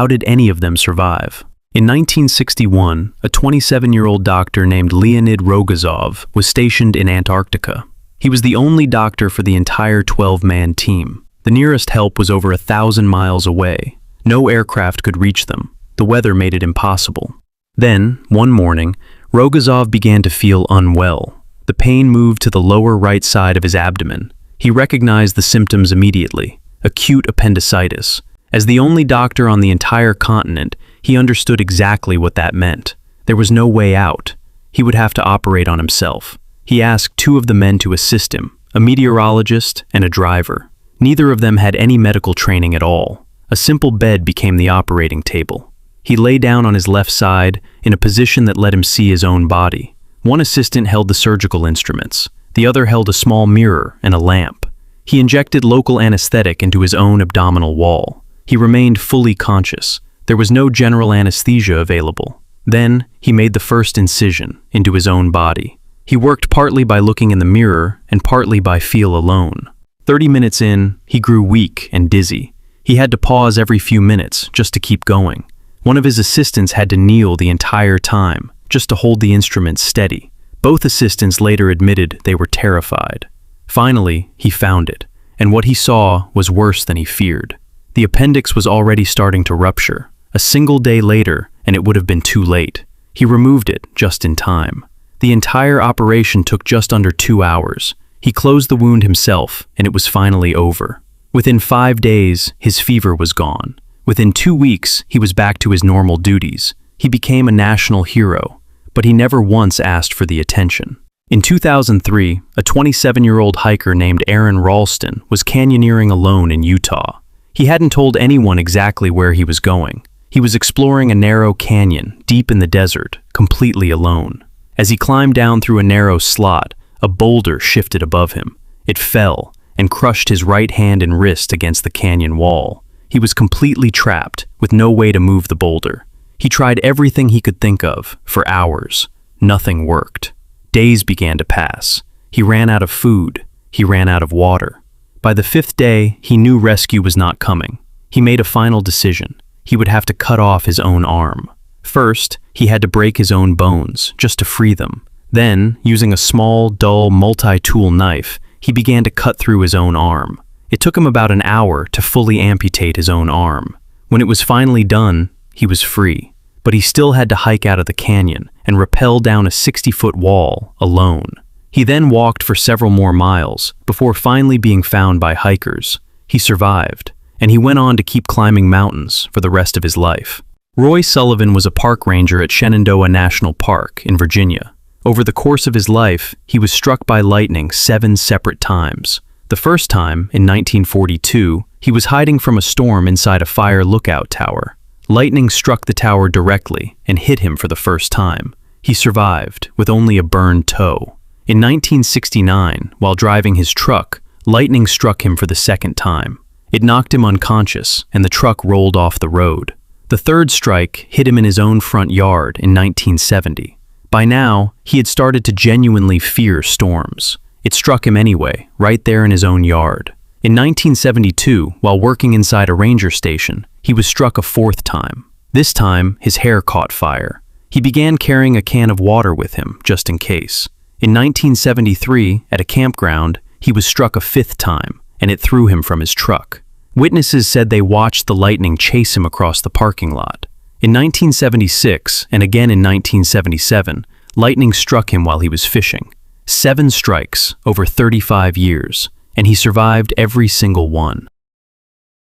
How did any of them survive? In 1961, a 27-year-old doctor named Leonid Rogozov was stationed in Antarctica. He was the only doctor for the entire 12-man team. The nearest help was over 1,000 miles away. No aircraft could reach them. The weather made it impossible. Then, one morning, Rogozov began to feel unwell. The pain moved to the lower right side of his abdomen. He recognized the symptoms immediately: acute appendicitis. As the only doctor on the entire continent, he understood exactly what that meant. There was no way out. He would have to operate on himself. He asked 2 of the men to assist him, a meteorologist and a driver. Neither of them had any medical training at all. A simple bed became the operating table. He lay down on his left side in a position that let him see his own body. One assistant held the surgical instruments. The other held a small mirror and a lamp. He injected local anesthetic into his own abdominal wall. He remained fully conscious. There was no general anesthesia available. Then, he made the first incision into his own body. He worked partly by looking in the mirror and partly by feel alone. 30 minutes in, he grew weak and dizzy. He had to pause every few minutes just to keep going. One of his assistants had to kneel the entire time, just to hold the instrument steady. Both assistants later admitted they were terrified. Finally, he found it, and what he saw was worse than he feared. The appendix was already starting to rupture. A single day later, and it would have been too late. He removed it just in time. The entire operation took just under 2 hours. He closed the wound himself, and it was finally over. Within 5 days, his fever was gone. Within 2 weeks, he was back to his normal duties. He became a national hero, but he never once asked for the attention. In 2003, a 27-year-old hiker named Aaron Ralston was canyoneering alone in Utah. He hadn't told anyone exactly where he was going. He was exploring a narrow canyon deep in the desert, completely alone. As he climbed down through a narrow slot, a boulder shifted above him. It fell and crushed his right hand and wrist against the canyon wall. He was completely trapped, with no way to move the boulder. He tried everything he could think of, for hours. Nothing worked. Days began to pass. He ran out of food. He ran out of water. By the 5th day, he knew rescue was not coming. He made a final decision. He would have to cut off his own arm. First, he had to break his own bones, just to free them. Then, using a small, dull, multi-tool knife, he began to cut through his own arm. It took him about an hour to fully amputate his own arm. When it was finally done, he was free. But he still had to hike out of the canyon and rappel down a 60-foot wall, alone. He then walked for several more miles, before finally being found by hikers. He survived, and he went on to keep climbing mountains for the rest of his life. Roy Sullivan was a park ranger at Shenandoah National Park in Virginia. Over the course of his life, he was struck by lightning 7 separate times. The first time, in 1942, he was hiding from a storm inside a fire lookout tower. Lightning struck the tower directly and hit him for the first time. He survived, with only a burned toe. In 1969, while driving his truck, lightning struck him for the second time. It knocked him unconscious, and the truck rolled off the road. The third strike hit him in his own front yard in 1970. By now, he had started to genuinely fear storms. It struck him anyway, right there in his own yard. In 1972, while working inside a ranger station, he was struck a 4th time. This time, his hair caught fire. He began carrying a can of water with him, just in case. In 1973, at a campground, he was struck a 5th time, and it threw him from his truck. Witnesses said they watched the lightning chase him across the parking lot. In 1976, and again in 1977, lightning struck him while he was fishing. 7 strikes over 35 years, and he survived every single one.